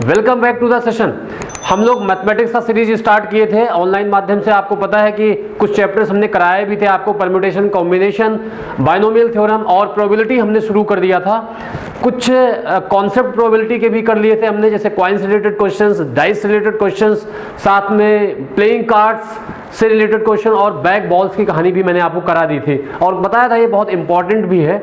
Welcome back to the session. हम लोग mathematics का सीरीज स्टार्ट किए थे ऑनलाइन माध्यम से। आपको पता है कि कुछ चैप्टर्स हमने कराए भी थे आपको, परम्यूटेशन, कॉम्बिनेशन, बाइनोमियल थ्योरम और प्रोबेबिलिटी हमने शुरू कर दिया था। कुछ कॉन्सेप्ट प्रोबेबिलिटी के भी कर लिए थे हमने, जैसे coins related questions, dice related questions, साथ में प्लेइंग कार्ड्स से रिलेटेड क्वेश्चन और बैग बॉल्स की कहानी भी मैंने आपको करा दी थी और बताया था ये बहुत इंपॉर्टेंट भी है।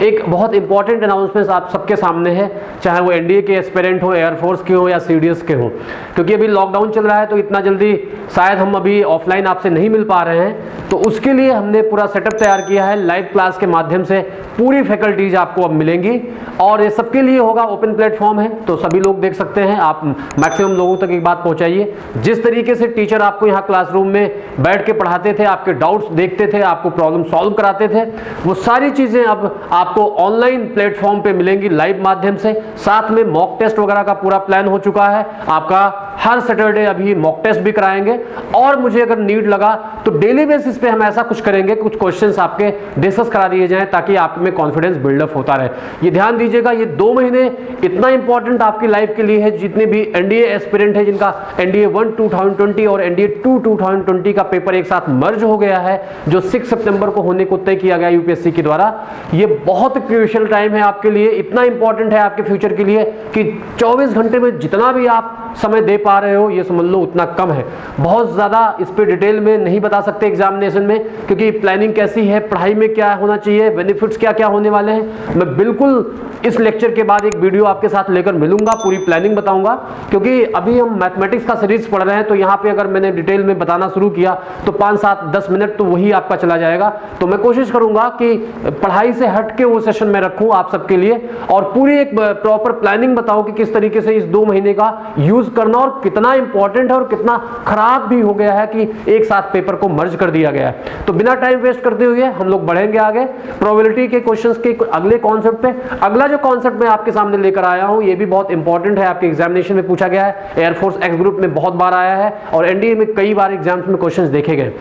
एक बहुत इंपॉर्टेंट अनाउंसमेंट आप सबके सामने है, चाहे वो एनडीए के एस्पिरेंट हो, एयरफोर्स के हो या सीडीएस के हो, क्योंकि अभी लॉकडाउन चल रहा है तो इतना जल्दी शायद हम अभी ऑफलाइन आपसे नहीं मिल पा रहे हैं। तो उसके लिए हमने पूरा सेटअप तैयार किया है, लाइव क्लास के माध्यम से पूरी फैकल्टीज आपको अब मिलेंगी और ये सबके लिए होगा, ओपन प्लेटफॉर्म है तो सभी लोग देख सकते हैं। आप मैक्सिमम लोगों तक एक बात पहुंचाइए। जिस तरीके से टीचर आपको यहाँ क्लासरूम में बैठ के पढ़ाते थे, आपके डाउट्स देखते थे, आपको प्रॉब्लम सॉल्व कराते थे, वो सारी चीजें अब आपको ऑनलाइन प्लेटफॉर्म पे मिलेंगी लाइव माध्यम से। साथ में मॉक टेस्ट वगैरह का पूरा प्लान हो चुका है आपका। हर सैटरडे अभी मॉक टेस्ट भी कराएंगे और मुझे अगर नीड लगा तो डेली बेसिस पे हम ऐसा कुछ करेंगे, कुछ क्वेश्चंस आपके डिस्कस करा दिए जाएं ताकि आप में कॉन्फिडेंस बिल्डअप होता रहे। ये ध्यान दीजिएगा, ये 2 महीने इतना इंपॉर्टेंट आपकी लाइफ के लिए है। जितने भी एनडीए एस्पिरेंट है जिनका एनडीए 1 2020 और एनडीए 2 2020 का पेपर एक साथ मर्ज हो गया है, जो 6 सितंबर को होने को तय किया गया यूपीएससी के द्वारा, ये बहुत क्रूशियल टाइम है आपके लिए। इतना इंपॉर्टेंट है आपके फ्यूचर के लिए कि 24 घंटे में जितना भी आप समय दे पा रहे हो, ये समझ लो उतना कम है। बहुत ज्यादा इस पे डिटेल में नहीं बता सकते एग्जामिनेशन में, क्योंकि प्लानिंग कैसी है, पढ़ाई में क्या होना चाहिए, बेनिफिट्स क्या क्या होने वाले हैं। मैं बिल्कुल इस लेक्चर के बाद एक वीडियो आपके साथ लेकर मिलूंगा, पूरी प्लानिंग बताऊंगा, क्योंकि अभी हम मैथमेटिक्स का सीरीज पढ़ रहे हैं तो यहाँ पे अगर मैंने डिटेल में बताना शुरू किया तो 5, 7, 10 मिनट तो वही आपका चला जाएगा। तो मैं कोशिश करूंगा कि पढ़ाई से हट के वो सेशन में रखूं आप सबके लिए और पूरी एक प्रॉपर प्लानिंग बताऊं कि किस तरीके से इस 2 महीने का यूज करना और कितना इंपॉर्टेंट है और कितना खराब भी हो गया है कि एक साथ पेपर को मर्ज कर दिया गया है। तो बिना टाइम वेस्ट करते हुए हम लोग बढ़ेंगे आगे प्रोबेबिलिटी के क्वेश्चंस के अगले कॉन्सेप्ट पे। अगला जो कॉन्सेप्ट मैं आपके सामने लेकर आया हूं ये भी बहुत इंपॉर्टेंट है, आपके एग्जामिनेशन में पूछा गया है, एयरफोर्स एक्स ग्रुप में बहुत बार आया है और एनडीए में कई बार एग्जाम्स में क्वेश्चंस देखे गए।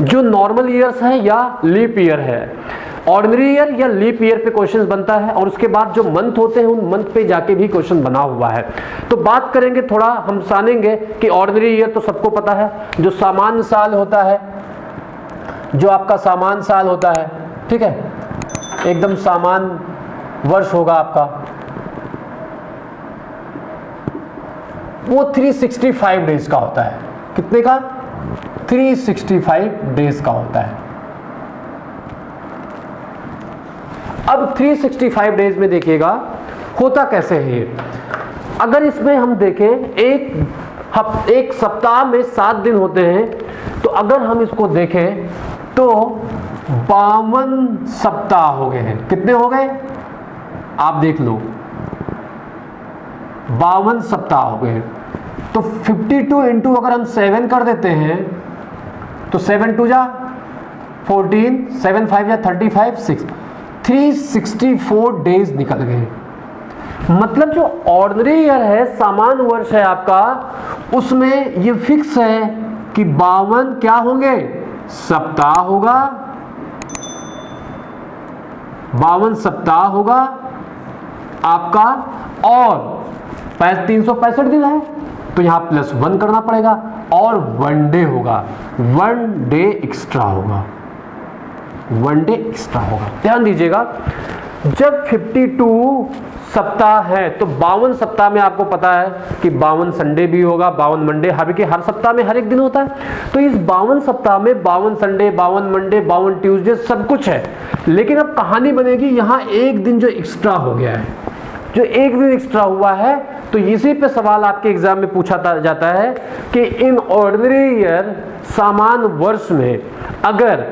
जो नॉर्मल ईयर्स है या लीप ईयर है, ऑर्डिनरी ईयर या लीप ईयर पे क्वेश्चंस बनता है और उसके बाद जो मंथ होते हैं उन मंथ पे जाके भी क्वेश्चन बना हुआ है। तो बात करेंगे, थोड़ा हम जानेंगे कि ऑर्डिनरी ईयर तो सबको पता है, जो सामान्य साल होता है, जो आपका सामान्य साल होता है, ठीक है, एकदम सामान्य वर्ष होगा आपका, वो 365 डेज का होता है। कितने का? 365 डेज का होता है। अब 365 डेज में देखिएगा होता कैसे है ये। अगर इसमें हम देखें एक सप्ताह में 7 दिन होते हैं, तो अगर हम इसको देखें तो 52 सप्ताह हो गए हैं। कितने हो गए आप देख लो, 52 सप्ताह हो गए। तो 52 इंटू अगर हम 7 कर देते हैं तो 7 2 जा 14, 7 5 जा 35, 6, 364 डेज निकल गए। मतलब जो ऑर्डिनरी ईयर है, सामान्य वर्ष है आपका, उसमें ये फिक्स है कि 52 क्या होंगे? सप्ताह होगा, 52 सप्ताह होगा आपका और 365 दिन है तो यहां +1 करना पड़ेगा और 1 डे होगा, 1 डे एक्स्ट्रा होगा, 1 डे एक्स्ट्रा होगा। ध्यान दीजिएगा, जब 52 सप्ताह है तो 52 सप्ताह में आपको पता है कि 52 संडे भी होगा, 52 मंडे, हालांकि हर सप्ताह में हर एक दिन होता है। तो इस 52 सप्ताह में 52 संडे, 52 मंडे, 52 ट्यूसडे सब कुछ है। लेकिन अब कहानी बनेगी, यहां एक दिन जो एक्स्ट्रा हो गया है, जो एक दिन एक्स्ट्रा हुआ है, तो इसी पे सवाल आपके एग्जाम में पूछा जाता है कि इन ऑर्डिनरी ईयर, सामान्य वर्ष में, अगर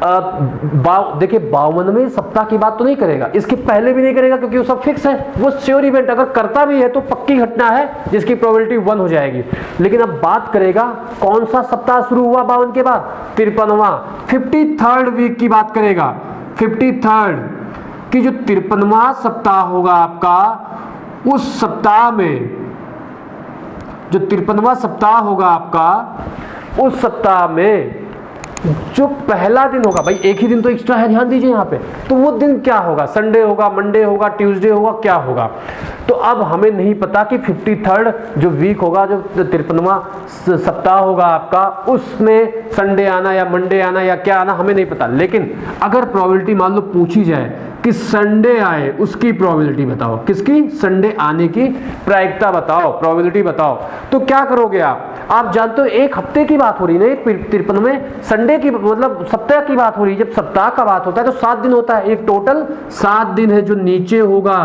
देखिए 52वें सप्ताह की बात तो नहीं करेगा, इसके पहले भी नहीं करेगा क्योंकि वो सब फिक्स है, वो श्योर इवेंट, अगर करता भी है तो पक्की घटना है जिसकी प्रोबेबिलिटी 1 हो जाएगी। लेकिन अब बात करेगा कौन सा सप्ताह शुरू हुआ 52 के बाद? 53वां, 53rd वीक की बात करेगा। 53rd कि जो 53वां सप्ताह होगा आपका, उस सप्ताह में जो 53वां सप्ताह होगा आपका, उस सप्ताह में जो पहला दिन होगा, भाई एक ही दिन तो एक्स्ट्रा है, ध्यान दीजिए यहाँ पे, तो वो दिन क्या होगा? संडे होगा, मंडे होगा, ट्यूसडे होगा, क्या होगा? तो अब हमें नहीं पता कि 53rd जो वीक होगा, जो 53वां सप्ताह होगा आपका, उसमें संडे आना या मंडे आना या क्या आना हमें नहीं पता। लेकिन अगर प्रोबेबिलिटी मान लो पूछी जाए कि संडे आए, उसकी प्रोबेबिलिटी बताओ, किसकी? संडे आने की प्रायिकता बताओ, प्रोबेबिलिटी बताओ, तो क्या करोगे आप जानते हो एक हफ्ते की बात हो रही है ना, 53वें संडे की, मतलब सप्ताह की बात हो रही है। जब सप्ताह का बात होता है तो 7 दिन होता है, एक टोटल 7 दिन है जो नीचे होगा।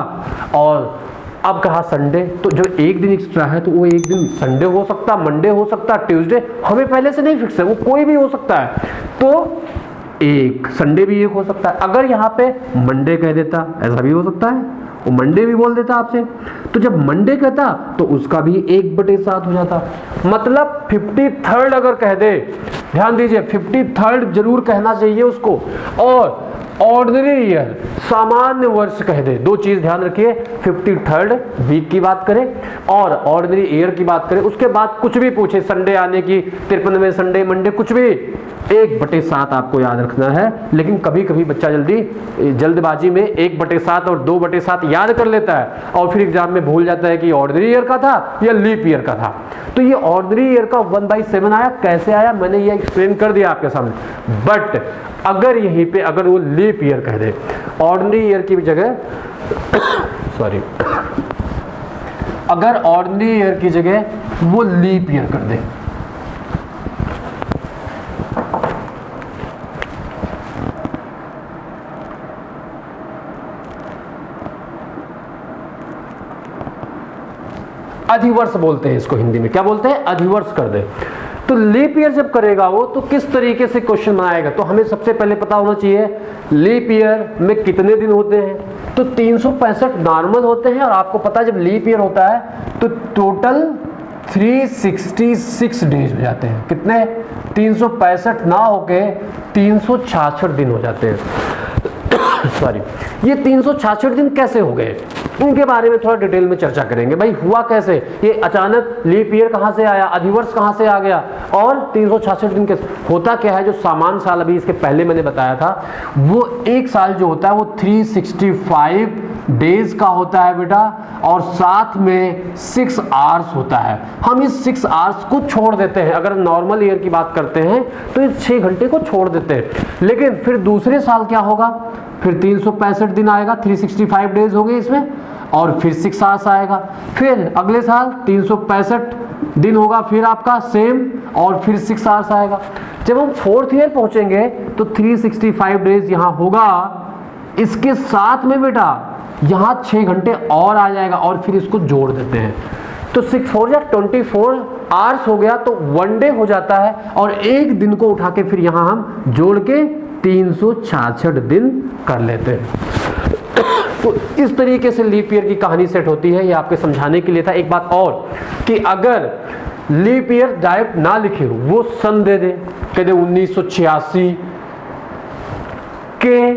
और अब कहा संडे, तो जो एक दिन एक्स्ट्रा है तो वो एक दिन संडे हो सकता, मंडे हो सकता, ट्यूसडे, हमें पहले से नहीं फिक्स है, वो कोई भी हो सकता है। तो एक संडे भी एक हो सकता है। अगर यहाँ पे मंडे कह देता, ऐसा भी हो सकता है, वो मंडे भी बोल देता आपसे, तो जब मंडे कहता तो उसका भी 1/7 हो जाता। मतलब 53rd अगर कह दे, ध्यान दीजिए 53rd जरूर कहना चाहिए उसको, और ऑर्डिनरी ईयर, सामान्य वर्ष कह दे। दो चीज ध्यान रखिए, 53rd वीक की बात करें और ऑर्डिनरी ईयर की बात करें। उसके बाद कुछ भी पूछे, संडे आने की, 53वें संडे, मंडे, कुछ भी, 1/7 आपको याद रखना है। लेकिन कभी कभी बच्चा जल्दबाजी में 1/7 और 2/7 याद कर लेता है और फिर एग्जाम में भूल जाता है कि ऑर्डिनरी ईयर का था या लीप ईयर का था। तो ये ऑर्डिनरी ईयर का 1/7 आया, कैसे आया मैंने ये एक्सप्लेन कर दिया आपके सामने। बट अगर यहीं पे अगर वो लीप ईयर कह दे, ऑर्डिनरी ईयर की जगह सॉरी, अगर ऑर्डिनरी ईयर की जगह वो लीप ईयर कर दे, अधिवर्ष बोलते हैं इसको, हिंदी में क्या बोलते हैं? अधिवर्ष कर दे। तो लीप ईयर जब करेगा वो, तो किस तरीके से क्वेश्चन बनाएगा? तो हमें सबसे पहले पता होना चाहिए लीप ईयर में कितने दिन होते हैं। तो 365 नॉर्मल होते हैं, और आपको पता है जब लीप ईयर होता है तो टोटल 366 डेज हो जाते हैं। कितने? 365 ना होके 366 दिन हो जाते हैं। सॉरी, ये 366 दिन कैसे हो गए, उनके बारे में थोड़ा डिटेल में चर्चा करेंगे। भाई हुआ कैसे, ये अचानक लीप ईयर कहां से आया, अधिवर्ष कहां से आ गया, और 366 दिन कैसे होता क्या है? जो सामान्य साल अभी इसके पहले मैंने बताया था, वो एक साल जो होता है वो 365 डेज का होता है बेटा, और साथ में 6 आवर्स होता है। हम इस 6 आवर्स को छोड़ देते हैं, अगर नॉर्मल ईयर की बात करते हैं तो इस 6 घंटे को छोड़ देते हैं। लेकिन फिर दूसरे साल क्या होगा? फिर 365 दिन आएगा, 365 डेज हो गए इसमें, और फिर 6 आवर्स आएगा। फिर अगले साल 365 दिन होगा फिर आपका सेम, और फिर 6 आवर्स आएगा। जब हम 4th ईयर पहुंचेंगे तो 365 डेज यहां होगा, इसके साथ में बेटा यहां 6 घंटे और आ जाएगा, और फिर इसको जोड़ देते हैं। तो 6 4 या 24 आवर्स हो गया, तो 1 डे हो जाता है, और एक दिन को उठा के फिर यहां हम जोड़ के 366 दिन कर लेते हैं। तो इस तरीके से लीप ईयर की कहानी सेट होती है। ये आपके समझाने के लिए था। एक बात और कि अगर लीप ईयर डायरेक्ट ना लिखे, वो सन दे दे, कहते 1986 के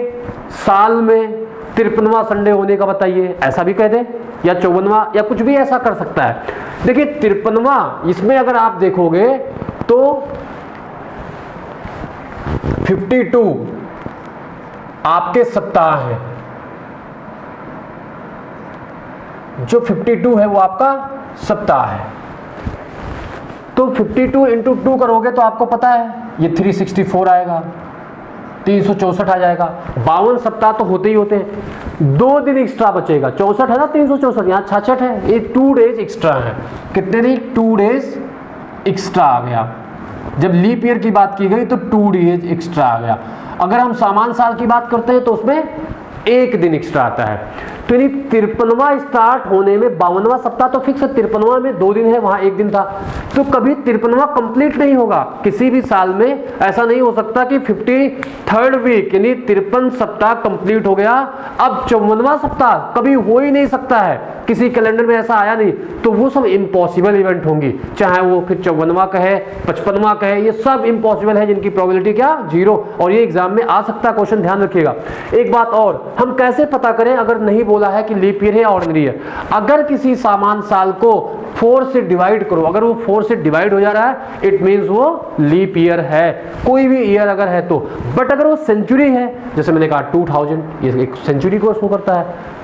साल में 53वां संडे होने का बताइए, ऐसा भी कह दे, या 54वां, या कुछ भी ऐसा कर सकता है। देखिए 53वां, इसमें अगर आप देखोगे तो 52 आपके सप्ताह है, जो 52 है वो आपका सप्ताह है। तो 52 इंटू 2 करोगे तो आपको पता है ये 364 आएगा, 364 आ जाएगा। 52 सप्ताह तो होते ही होते हैं, 2 दिन एक्स्ट्रा बचेगा। 64 है ना, 364, यहाँ 66 है, ये 2 डेज एक्स्ट्रा है। कितने दिन? 2 डेज एक्स्ट्रा आ गया। जब लीप ईयर की बात की गई तो 2 डेज एक्स्ट्रा आ गया। अगर हम सामान्य साल की बात करते हैं तो उसमें 1 दिन एक्स्ट्रा आता है। तो यानी 53वां स्टार्ट होने में 52वां सप्ताह तो फिक्स है, 53वां में 2 दिन है, वहां 1 दिन था। तो कभी 53वां कंप्लीट नहीं होगा किसी भी साल में। ऐसा नहीं हो सकता कि 53rd वीक यानी 53 सप्ताह कंप्लीट हो गया, अब 54वां सप्ताह कभी हो ही नहीं सकता है, किसी कैलेंडर में ऐसा आया नहीं। तो वो सब इम्पॉसिबल इवेंट होंगी, चाहे वो फिर 54वां कहे, 55वां कहे, ये सब इम्पॉसिबल है, जिनकी प्रोबेबिलिटी क्या? 0। और ये एग्जाम में आ सकता है क्वेश्चन, ध्यान रखिएगा। एक बात और, हम कैसे पता करें अगर नहीं बोला है कि लीप ईयर है या ऑर्डिनरी ईयर? अगर किसी सामान्य साल को 4 से डिवाइड करो, अगर वो 4 से डिवाइड हो जा रहा है, इट मींस वो लीप ईयर है, कोई भी ईयर अगर है तो। बट अगर वो सेंचुरी है, जैसे मैंने कहा 2000, ये एक सेंचुरी को शो करता है,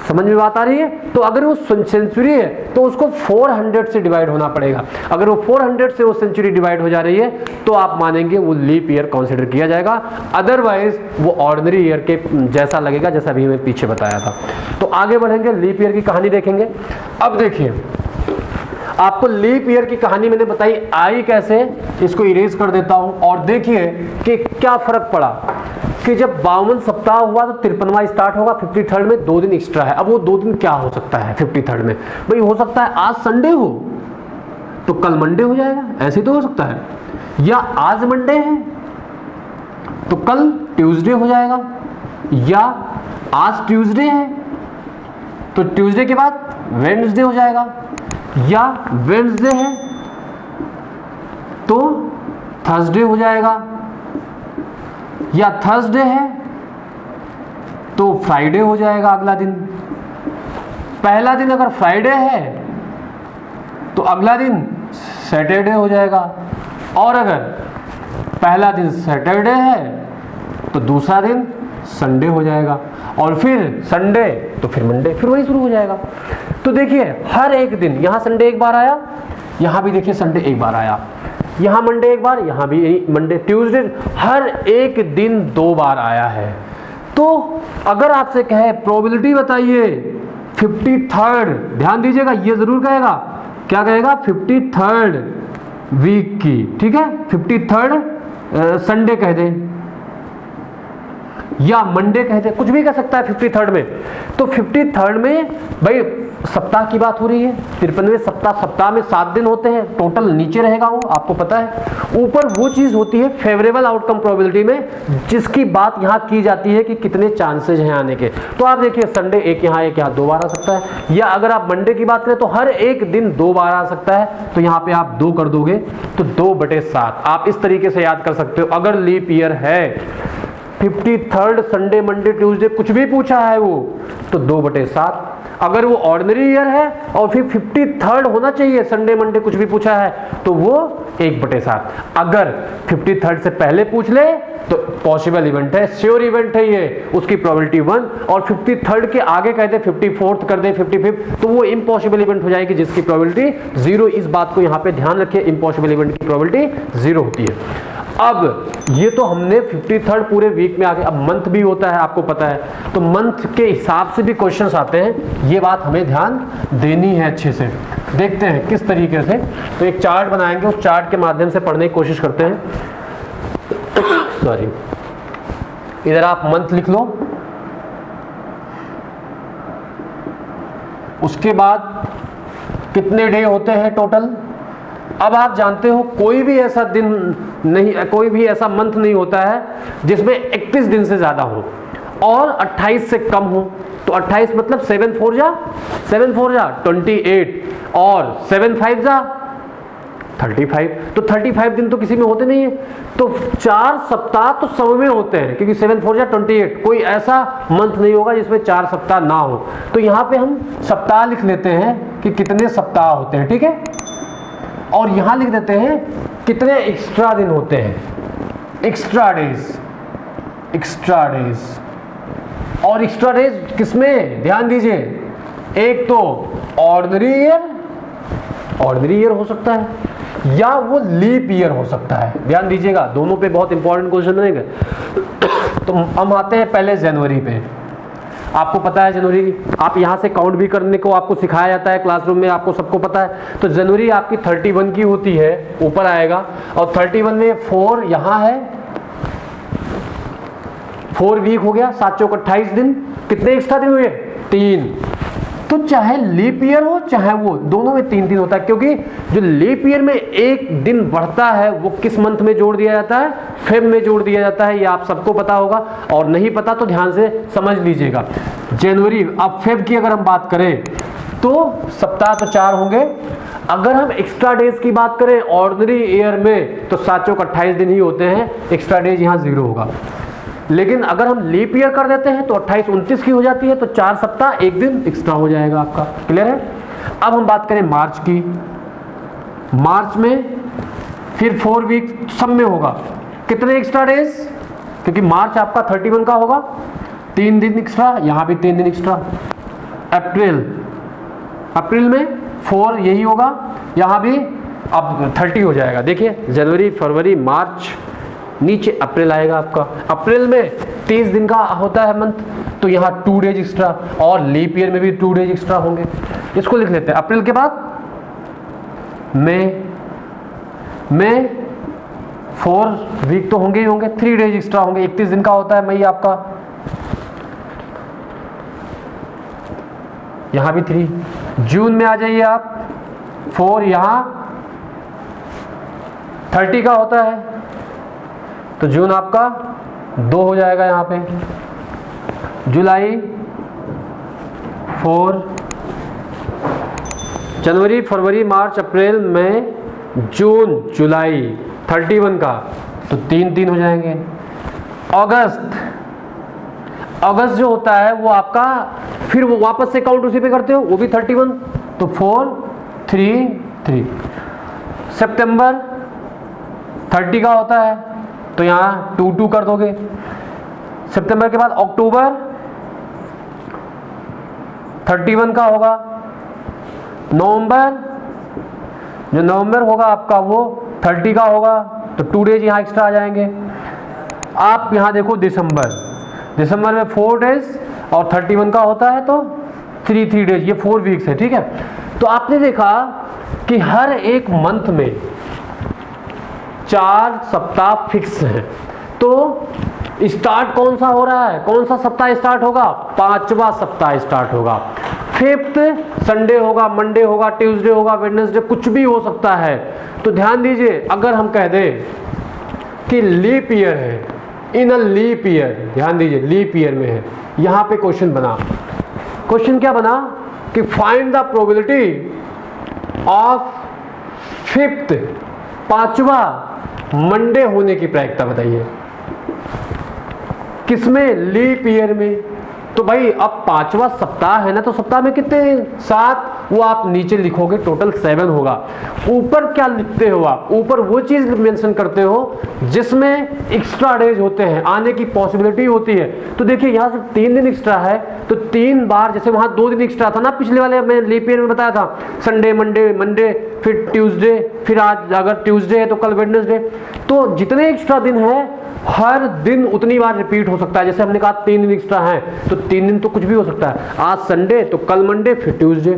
समझ में बात आ रही है? तो अगर वो सेंचुरी है तो उसको 400 से डिवाइड होना पड़ेगा। अगर वो 400 से वो सेंचुरी डिवाइड हो जा रही है तो आप मानेंगे वो लीप ईयर कंसीडर किया जाएगा, अदरवाइज वो ऑर्डिनरी ईयर के जैसा लगेगा, जैसा अभी मैं पीछे बताया था। तो आगे बढ़ेंगे, लीप ईयर की कहानी देखेंगे। अब देखिए, आपको लीप ईयर की कहानी मैंने बताई आई कैसे, इसको इरेज कर देता हूं और देखिए कि क्या फर्क पड़ा कि जब 52 सप्ताह हुआ तो 53वां स्टार्ट होगा, 53rd में 2 दिन एक्स्ट्रा है। अब वो 2 दिन क्या हो सकता है 53rd में? भाई हो सकता है आज संडे हो तो कल मंडे हो जाएगा, ऐसे तो हो सकता है, या आज मंडे है तो कल ट्यूसडे हो जाएगा, या आज ट्यूसडे है तो ट्यूसडे के बाद वेडनेसडे हो जाएगा, या वेडनेसडे है तो थर्सडे हो जाएगा, या थर्सडे है तो फ्राइडे हो जाएगा अगला दिन। पहला दिन अगर फ्राइडे है तो अगला दिन सैटरडे हो जाएगा, और अगर पहला दिन सैटरडे है तो दूसरा दिन संडे हो जाएगा, और फिर संडे तो फिर मंडे, फिर वही शुरू हो जाएगा। तो देखिए हर एक दिन, यहाँ संडे एक बार आया, यहाँ भी देखिए संडे एक बार आया, यहाँ मंडे एक बार, यहाँ भी मंडे, ट्यूसडे, हर एक दिन 2 बार आया है। तो अगर आपसे कहे प्रोबेबिलिटी बताइए 53rd, ध्यान दीजिएगा ये जरूर कहेगा, क्या कहेगा? 53rd वीक की, ठीक है, 53rd संडे कह दे या मंडे कह दे, कुछ भी कह सकता है 53rd में। तो 53rd में भाई सप्ताह की बात हो रही है, 53वें सप्ताह, सप्ताह में 7 दिन होते हैं टोटल, नीचे रहेगा वो, आपको पता है। ऊपर वो चीज होती है फेवरेबल आउटकम प्रोबेबिलिटी में, जिसकी बात यहाँ की जाती है कि कितने चांसेज हैं आने के। तो आप देखिए संडे एक यहाँ 2 बार आ सकता है, या अगर आप मंडे की बात करें तो हर एक दिन 2 बार आ सकता है, तो यहाँ पे आप 2 कर दोगे तो 2/7 आप इस तरीके से याद कर सकते हो। अगर लीप ईयर है, 53rd संडे मंडे ट्यूसडे कुछ भी पूछा है वो, तो 2/7। अगर वो ऑर्डिनरी ईयर है और फिर 53rd होना चाहिए, संडे मंडे कुछ भी पूछा है, तो वो 1/7। अगर 53rd से पहले पूछ ले तो पॉसिबल इवेंट है, श्योर इवेंट है ये, उसकी प्रोबेबिलिटी 1, और 53rd के आगे कहते 54th कर दे, 55th, तो वो इम्पॉसिबल इवेंट हो जाएगी जिसकी प्रोबेबिलिटी 0। इस बात को यहाँ पे ध्यान रखिए, इम्पॉसिबल इवेंट की प्रोबेबिलिटी 0 होती है। अब ये तो हमने 53rd पूरे वीक में आगे, अब मंथ भी होता है आपको पता है, तो मंथ के हिसाब से भी क्वेश्चंस आते हैं, ये बात हमें ध्यान देनी है अच्छे से। देखते हैं किस तरीके से, तो एक चार्ट बनाएंगे, उस चार्ट के माध्यम से पढ़ने की कोशिश करते हैं। सॉरी, इधर आप मंथ लिख लो, उसके बाद कितने डे होते हैं टोटल। अब आप जानते हो कोई भी ऐसा दिन नहीं, कोई भी ऐसा मंथ नहीं होता है जिसमें 31 दिन से ज्यादा हो और 28 से कम हो। तो 28 मतलब 7 4 जा 28 और 7 5 जा 35, तो 35 दिन तो किसी में होते नहीं है। तो 4 सप्ताह तो सब में होते हैं, क्योंकि 7 4 जा 28, कोई ऐसा मंथ नहीं होगा जिसमें 4 सप्ताह ना हो। तो यहाँ पे हम सप्ताह लिख लेते हैं कि कितने सप्ताह होते हैं, ठीक है, और यहां लिख देते हैं कितने एक्स्ट्रा दिन होते हैं, एक्स्ट्रा डेज। और एक्स्ट्रा डेज किसमें, ध्यान दीजिए, एक तो ऑर्डिनरी ईयर हो सकता है या वो लीप ईयर हो सकता है। ध्यान दीजिएगा, दोनों पे बहुत इंपॉर्टेंट क्वेश्चन रहेंगे। तो हम आते हैं पहले जनवरी पे। आपको पता है जनवरी, आप यहाँ से काउंट भी करने को आपको सिखाया जाता है क्लासरूम में, आपको सबको पता है। तो जनवरी आपकी 31 की होती है, ऊपर आएगा, और 31 में 4 यहाँ है, 4 वीक हो गया, 7 चौक 28 दिन। कितने एक्स्ट्रा दिन हुए? 3। तो चाहे लीप ईयर हो चाहे वो, दोनों में 3 दिन होता है, क्योंकि जो लीप ईयर में एक दिन बढ़ता है वो किस मंथ में जोड़ दिया जाता है? फेब में जोड़ दिया जाता है। ये आप सबको पता होगा, और नहीं पता तो ध्यान से समझ लीजिएगा। जनवरी, अब फेब की अगर हम बात करें तो सप्ताह तो 4 होंगे। अगर हम एक्स्ट्रा डेज की बात करें ऑर्डिनरी ईयर में तो 7 चौक 28 दिन ही होते हैं, एक्स्ट्रा डेज यहाँ 0 होगा। लेकिन अगर हम लीप ईयर कर देते हैं तो 28 29 की हो जाती है, तो 4 सप्ताह 1 दिन एक्स्ट्रा हो जाएगा आपका। क्लियर है? अब हम बात करें मार्च की। मार्च में फिर 4 वीक सब में होगा, कितने एक्स्ट्रा डेज? क्योंकि मार्च आपका 31 का होगा, 3 दिन एक्स्ट्रा, यहाँ भी 3 दिन एक्स्ट्रा। अप्रैल, अप्रैल में 4 यही होगा, यहाँ भी अब 30 हो जाएगा। देखिए जनवरी, फरवरी, मार्च, नीचे अप्रैल आएगा आपका। अप्रैल में 30 दिन का होता है मंथ, तो यहाँ 2 डेज एक्स्ट्रा, और लीप ईयर में भी 2 डेज एक्स्ट्रा होंगे। इसको लिख लेते हैं। अप्रैल के बाद मई 4 वीक तो होंगे ही होंगे, 3 डेज एक्स्ट्रा होंगे, 31 दिन का होता है मई आपका, यहाँ भी 3। जून में आ जाइए आप, 4, यहाँ 30 का होता है, तो जून आपका 2 हो जाएगा यहाँ पे। जुलाई 4, जनवरी, फरवरी, मार्च, अप्रैल, मई, जून, जुलाई 31 का, तो 3 हो जाएंगे। अगस्त जो होता है वो आपका, फिर वो वापस से काउंट उसी पे करते हो, वो भी 31, तो 4, 3। सितंबर 30 का होता है, तो यहाँ 2 कर दोगे। सितंबर के बाद अक्टूबर 31 का होगा। नवंबर होगा आपका वो 30 का होगा, तो 2 डेज यहाँ एक्स्ट्रा आ जाएंगे। आप यहाँ देखो दिसंबर में 4 डेज और 31 का होता है, तो 3 डेज, ये 4 वीक्स है, ठीक है। तो आपने देखा कि हर एक मंथ में 4 सप्ताह फिक्स हैं। तो स्टार्ट कौन सा हो रहा है, कौन सा सप्ताह स्टार्ट होगा, 5वां सप्ताह स्टार्ट होगा। 5th संडे होगा, मंडे होगा, ट्यूसडे होगा, वेडनेसडे, कुछ भी हो सकता है। तो ध्यान दीजिए, अगर हम कह दें कि लीप ईयर है, इन अ लीप ईयर, ध्यान दीजिए लीप ईयर में है, यहाँ पे क्वेश्चन बना, क्वेश्चन क्या बना कि find the probability of 5th 5वां मंडे होने की प्रायिकता बताइए। किसमें, लीप ईयर में। तो भाई अब 5वां सप्ताह है ना, तो सप्ताह में कितने दिन, 7, वो आप नीचे लिखोगे, टोटल 7 होगा। ऊपर क्या लिखते हो आप, ऊपर वो चीज मेंशन करते हो जिसमें एक्स्ट्रा डेज होते हैं, आने की पॉसिबिलिटी होती है। तो देखिए यहाँ से 3 दिन एक्स्ट्रा है, तो 3 बार, जैसे वहां 2 दिन एक्स्ट्रा था ना पिछले वाले में लीप ईयर में बताया था, संडे, मंडे, फिर ट्यूसडे, फिर आज अगर ट्यूसडे है तो कल वेडनेसडे। तो जितने एक्स्ट्रा दिन है, हर दिन उतनी बार रिपीट हो सकता है। जैसे हमने कहा 3 दिन एक्स्ट्रा है, तो 3 दिन तो कुछ भी हो सकता है, आज संडे तो कल मंडे, फिर ट्यूसडे,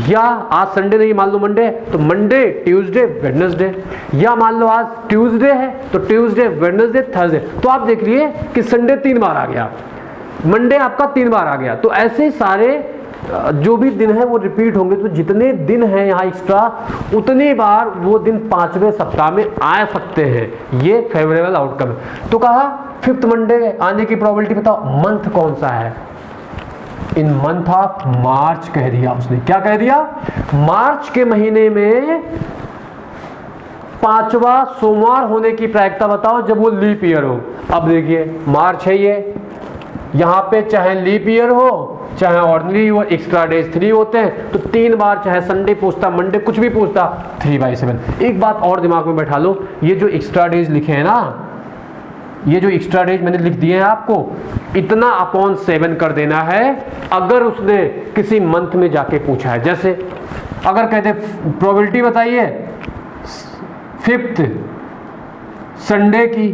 या आज संडे नहीं मान लो मंडे, तो मंडे, ट्यूसडे, वेडनेसडे, या मान लो आज ट्यूसडे है तो ट्यूसडे, वेडनेसडे, थर्सडे। तो आप देख लिए कि संडे 3 बार आ गया, मंडे आपका 3 बार आ गया। तो ऐसे सारे जो भी दिन है वो रिपीट होंगे। तो जितने दिन हैं यहाँ एक्स्ट्रा, उतनी बार वो दिन 5वें सप्ताह में आ सकते हैं। ये फेवरेबल आउटकम है। तो कहा 5th मंडे आने की प्रोबेबिलिटी बताओ। मंथ कौन सा है, इन मंथ ऑफ मार्च कह दिया उसने। क्या कह दिया, मार्च के महीने में 5वां सोमवार होने की प्रायिकता बताओ जब वो लीप ईयर हो। अब देखिए मार्च है ये, यहाँ पे चाहे लीप ईयर हो चाहे ऑर्डिनरी हो, एक्स्ट्रा डेज 3 होते हैं, तो 3 बार, चाहे संडे पूछता, मंडे, कुछ भी पूछता, 3/7। एक बात और दिमाग में बैठा लो, ये जो एक्स्ट्रा डेज लिखे हैं ना, ये जो एक्स्ट्रा डेज मैंने लिख दिए हैं आपको, इतना अपॉन 7 कर देना है अगर उसने किसी मंथ में जाके पूछा है। जैसे अगर कहते प्रोबेबिलिटी बताइए 5th संडे की,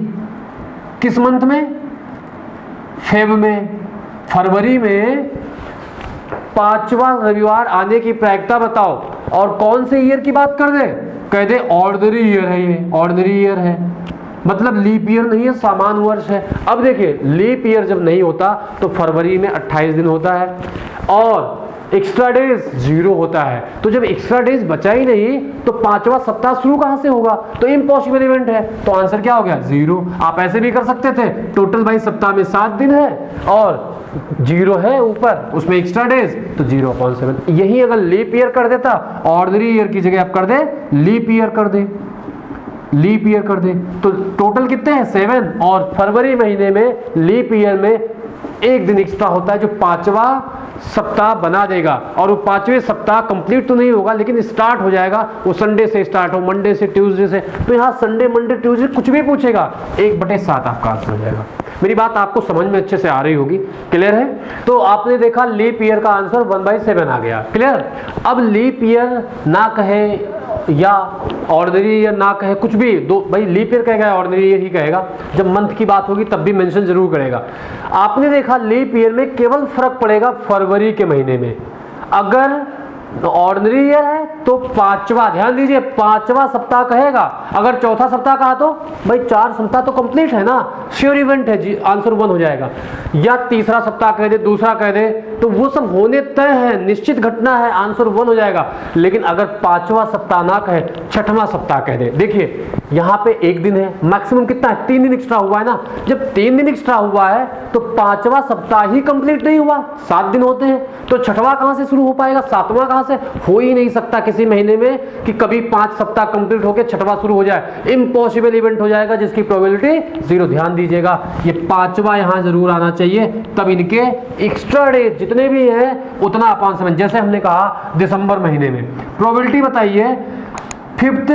किस मंथ में, फेब में, फरवरी में 5वां रविवार आने की प्रायिकता बताओ। और कौन से ईयर की बात कर दे, कह दे ऑर्डिनरी ईयर है, ये ऑर्डिनरी ईयर है, मतलब लीप ईयर नहीं है, सामान्य वर्ष है। अब देखिए लीप ईयर जब नहीं होता तो फरवरी में 28 दिन होता है और एक्स्ट्रा डेज 0 होता है। तो जब एक्स्ट्रा डेज बचा ही नहीं तो 5वां सप्ताह शुरू कहां से होगा, तो इम्पॉसिबल इवेंट है। तो आंसर क्या हो गया, 0। आप ऐसे भी कर सकते थे, टोटल भाई सप्ताह में 7 दिन है और 0 है ऊपर, उसमें एक्स्ट्रा डेज, तो 0/7। यही अगर लीप ईयर कर देता, ऑर्डिनरी ईयर की जगह आप कर दे लीप ईयर कर दे, लीप ईयर कर दे, तो टोटल कितने हैं 7। और फरवरी महीने में लीप ईयर में 1 दिन एक्स्ट्रा होता है जो 5वां सप्ताह बना देगा। और वो 5वें सप्ताह कंप्लीट तो नहीं होगा लेकिन स्टार्ट हो जाएगा, वो संडे से स्टार्ट हो, मंडे से, ट्यूसडे से। तो यहाँ संडे, मंडे, ट्यूसडे कुछ भी पूछेगा, 1/7 आपका आंसर हो जाएगा। मेरी बात आपको समझ में अच्छे से आ रही होगी, क्लियर है। तो आपने देखा लीप ईयर का आंसर 1/7 आ गया, क्लियर। अब लीप ईयर ना कहे या ऑर्डिनरी ईयर ना कहे, कुछ भी दो, भाई लीप ईयर कहेगा ऑर्डिनरी ईयर ही कहेगा, जब मंथ की बात होगी तब भी मेंशन जरूर करेगा। आपने देखा लीप ईयर में केवल फर्क पड़ेगा फरवरी के महीने में। अगर ऑर्डिनरी ईयर है तो पांचवा, ध्यान दीजिए, पांचवा सप्ताह कहेगा। अगर चौथा सप्ताह कहा तो भाई 4 सप्ताह तो कंप्लीट है ना, श्योर इवेंट है जी, आंसर 1 हो जाएगा। या तीसरा सप्ताह कह दे, दूसरा कह दे, तो वो सब होने तय है, निश्चित घटना है, आंसर 1 हो जाएगा। लेकिन अगर पांचवा सप्ताह ना कहे, छठवां सप्ताह कह दे, देखिए यहाँ पे 1 दिन है, मैक्सिमम कितना है, 3 दिन एक्स्ट्रा हुआ है ना। जब 3 दिन एक्स्ट्रा हुआ है तो पांचवा सप्ताह ही कंप्लीट नहीं हुआ, 7 दिन होते हैं, तो छठवां कहां से शुरू हो पाएगा, सातवां कहां से, हो ही नहीं सकता किसी महीने में कि कभी 5 सप्ताह कंप्लीट होकर छठवां शुरू हो जाए, इम्पॉसिबल इवेंट हो जाएगा जिसकी प्रोबेबिलिटी 0। ध्यान दीजिएगा, ये पांचवा यहां जरूर आना चाहिए, तब इनके एक्स्ट्रा डेज जितने भी हैं उतना अपान समझ। जैसे हमने कहा दिसंबर महीने में प्रोबेबिलिटी बताइए 5th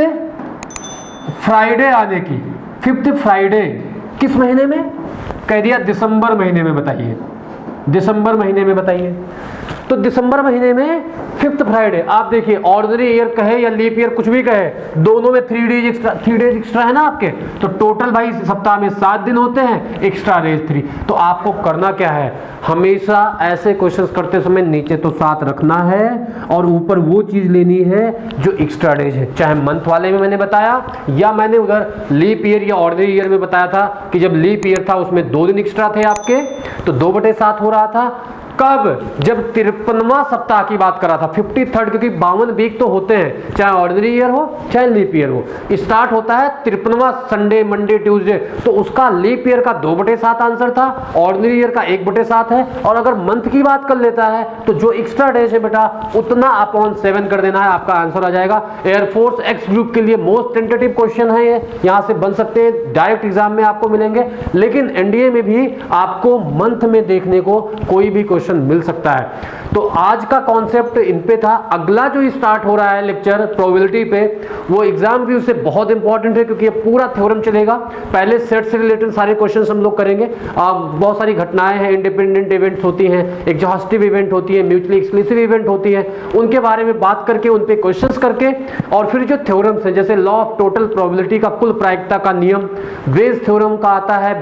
फ्राइडे आने की, 5th फ्राइडे किस महीने में कह दिया, दिसंबर महीने में, बताइए दिसंबर महीने में बताइए। तो दिसंबर महीने में 5th फ्राइडे, आप देखिए ऑर्डिनरी ईयर कहे या लीप ईयर कुछ भी कहे, दोनों में 3 डेज एक्स्ट्रा है ना आपके, तो टोटल भाई सप्ताह में 7 दिन होते हैं, एक्स्ट्रा डेज 3। तो आपको करना क्या है, हमेशा ऐसे क्वेश्चंस करते समय नीचे तो 7 रखना है और ऊपर वो चीज लेनी है जो एक्स्ट्रा डेज है। चाहे मंथ वाले में मैंने बताया या मैंने उधर लीप ईयर या ऑर्डिनरी ईयर में बताया था कि जब लीप ईयर था उसमें 2 दिन एक्स्ट्रा थे आपके, तो 2/7 हो रहा था। कब, जब 53वां सप्ताह की बात करा था, 53rd, क्योंकि 52 वीक तो होते हैं, चाहे ऑर्डिनरी ईयर हो चाहे लीप ईयर हो। स्टार्ट होता है 53वां संडे, मंडे, ट्यूसडे, तो उसका लीप ईयर का 2/7 आंसर था, ऑर्डिनरी ईयर का 1/7 है। और अगर मंथ की बात कर लेता है तो जो एक्स्ट्रा डेज है बेटा उतना अपॉन 7 कर देना है, आपका आंसर आ जाएगा। एयरफोर्स एक्स ग्रुप के लिए मोस्ट टेंटेटिव क्वेश्चन है ये, यहां से बन सकते हैं, डायरेक्ट एग्जाम में आपको मिलेंगे, लेकिन एनडीए में भी आपको मंथ में देखने को कोई भी क्वेश्चन मिल सकता है। तो आज का कॉन्सेप्ट इन पे था। अगला जो स्टार्ट हो रहा है लेक्चर प्रोबेबिलिटी पे, वो एग्जाम व्यू से बहुत इंपॉर्टेंट है क्योंकि ये पूरा थ्योरम चलेगा। पहले सेट से रिलेटेड सारे क्वेश्चंस हम लोग करेंगे। बहुत सारी घटनाएं हैं, इंडिपेंडेंट इवेंट्स होती हैं, एग्जॉस्टिव इवेंट होती है, म्यूचुअली एक्सक्लूसिव इवेंट होती है, उनके बारे में बात करके उन पे क्वेश्चंस करके, और फिर जो थ्योरम्स हैं जैसे लॉ ऑफ टोटल प्रोबेबिलिटी का कुल प्रायिकता का नियम, वेज थ्योरम का आता है,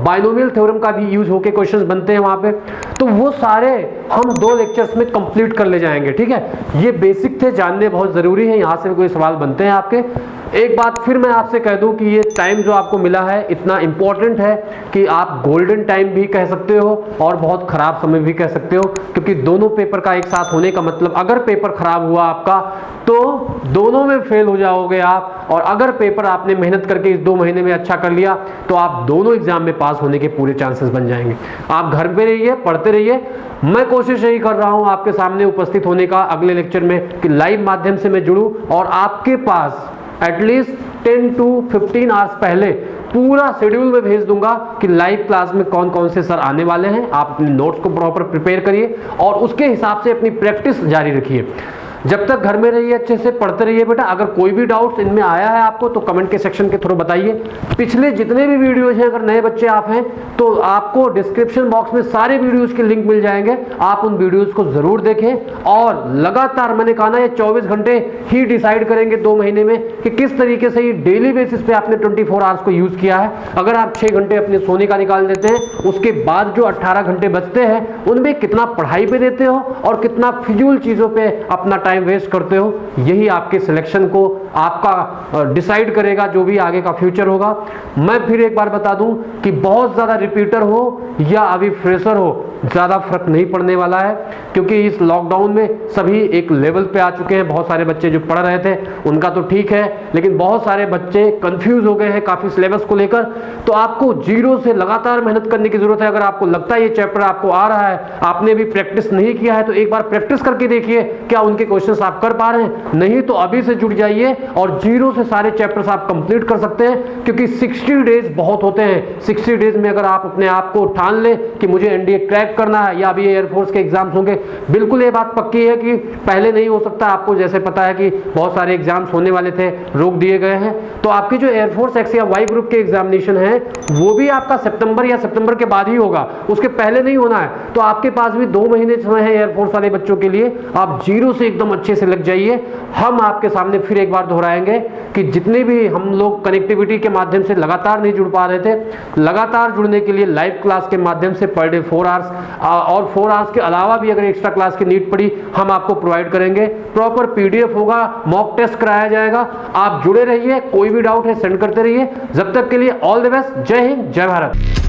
बाइनोमियल थ्योरम का भी यूज होके क्वेश्चंस बनते हैं वहां पे, तो वो सारे हम 2 लेक्चर्स में कंप्लीट कर ले जाएंगे। ठीक है, ये बेसिक थे, जानने बहुत जरूरी है, यहां से कोई सवाल बनते हैं आपके। एक बात फिर मैं आपसे कह दूं कि ये टाइम जो आपको मिला है इतना इंपॉर्टेंट है कि आप गोल्डन टाइम भी कह सकते हो और बहुत खराब समय भी कह सकते हो, क्योंकि दोनों पेपर का एक साथ होने का मतलब, अगर पेपर खराब हुआ आपका तो दोनों में फेल हो जाओगे आप, और अगर पेपर आपने मेहनत करके इस 2 महीने में अच्छा कर लिया तो आप दोनों एग्जाम में पास होने के पूरे चांसेस बन जाएंगे। आप घर पे रहिए, पढ़ते रहिए। मैं कोशिश यही कर रहा हूं आपके सामने उपस्थित होने का अगले लेक्चर में कि लाइव माध्यम से मैं जुड़ूं और आपके पास एटलीस्ट 10 to 15 आवर्स पहले पूरा शेड्यूल में भेज दूंगा कि लाइव क्लास में कौन कौन से सर आने वाले हैं। आप अपने नोट्स को प्रॉपर प्रिपेयर करिए और उसके हिसाब से अपनी प्रैक्टिस जारी रखिए। जब तक घर में रहिए, अच्छे से पढ़ते रहिए बेटा। अगर कोई भी डाउट्स इनमें आया है आपको तो कमेंट के सेक्शन के थ्रू बताइए। पिछले जितने भी वीडियोज हैं, अगर नए बच्चे आप हैं तो आपको डिस्क्रिप्शन बॉक्स में सारे वीडियोज के लिंक मिल जाएंगे, आप उन वीडियोज को जरूर देखें। और लगातार, मैंने कहा ना, ये 24 घंटे ही डिसाइड करेंगे 2 महीने में कि किस तरीके से ये डेली बेसिस पे आपने 24 आवर्स को यूज किया है। अगर आप 6 घंटे अपने सोने का निकाल देते हैं, उसके बाद जो 18 घंटे बचते हैं उनमें कितना पढ़ाई पे देते हो और कितना फिजूल चीजों पे अपना टाइम वेस्ट करते हो, यही आपके सिलेक्शन को आपका डिसाइड करेगा, जो भी आगे का फ्यूचर होगा। मैं फिर एक बार बता दूं कि बहुत ज्यादा रिपीटर हो या अभी फ्रेशर हो, ज्यादा फर्क नहीं पड़ने वाला है, क्योंकि इस लॉकडाउन में सभी एक लेवल पे आ चुके हैं। बहुत सारे बच्चे जो पढ़ रहे थे उनका तो ठीक है, लेकिन बहुत सारे बच्चे कंफ्यूज हो गए हैं काफी सिलेबस को लेकर। तो आपको जीरो से लगातार मेहनत करने की जरूरत है। अगर आपको लगता है ये चैप्टर आपको आ रहा है, आपने भी प्रैक्टिस नहीं किया है, तो एक बार प्रैक्टिस करके देखिए क्या उनके क्वेश्चन क्वेश्चंस आप कर पा रहे हैं, नहीं तो अभी से जुड़ जाइए और जीरो से सारे चैप्टर्स आप कंप्लीट कर सकते हैं, क्योंकि 60 डेज बहुत होते हैं। 60 डेज में अगर आप अपने आप को ठान ले कि मुझे एनडीए क्रैक करना है या अभी एयरफोर्स के एग्जाम्स होंगे, बिल्कुल ये बात पक्की है कि पहले नहीं हो सकता। आपको जैसे पता है कि बहुत सारे एग्जाम्स होने वाले थे, रोक दिए गए हैं, तो आपकी जो एयरफोर्स एक्स या वाई ग्रुप के एग्जामिनेशन है वो भी आपका सितंबर या सितंबर के बाद ही होगा, उसके पहले नहीं होना है। तो आपके पास भी 2 महीने समय है एयरफोर्स वाले बच्चों के लिए, आप जीरो से एकदम अच्छे से लग जाइए। हम आपके सामने फिर एक बार दोहराएंगे कि जितने भी हम लोग कनेक्टिविटी के माध्यम से लगातार नहीं जुड़ पा रहे थे, लगातार जुड़ने के लिए लाइव क्लास के माध्यम से पर डे 4 आवर्स और 4 आवर्स के अलावा भी अगर एक्स्ट्रा क्लास की नीड पड़ी हम आपको प्रोवाइड करेंगे। प्रॉपर पीडीएफ होगा, मॉक टेस्ट कराया जाएगा। आप जुड़े रहिए, कोई भी डाउट है सेंड करते रहिए। जब तक के लिए ऑल द बेस्ट, जय हिंद, जय भारत।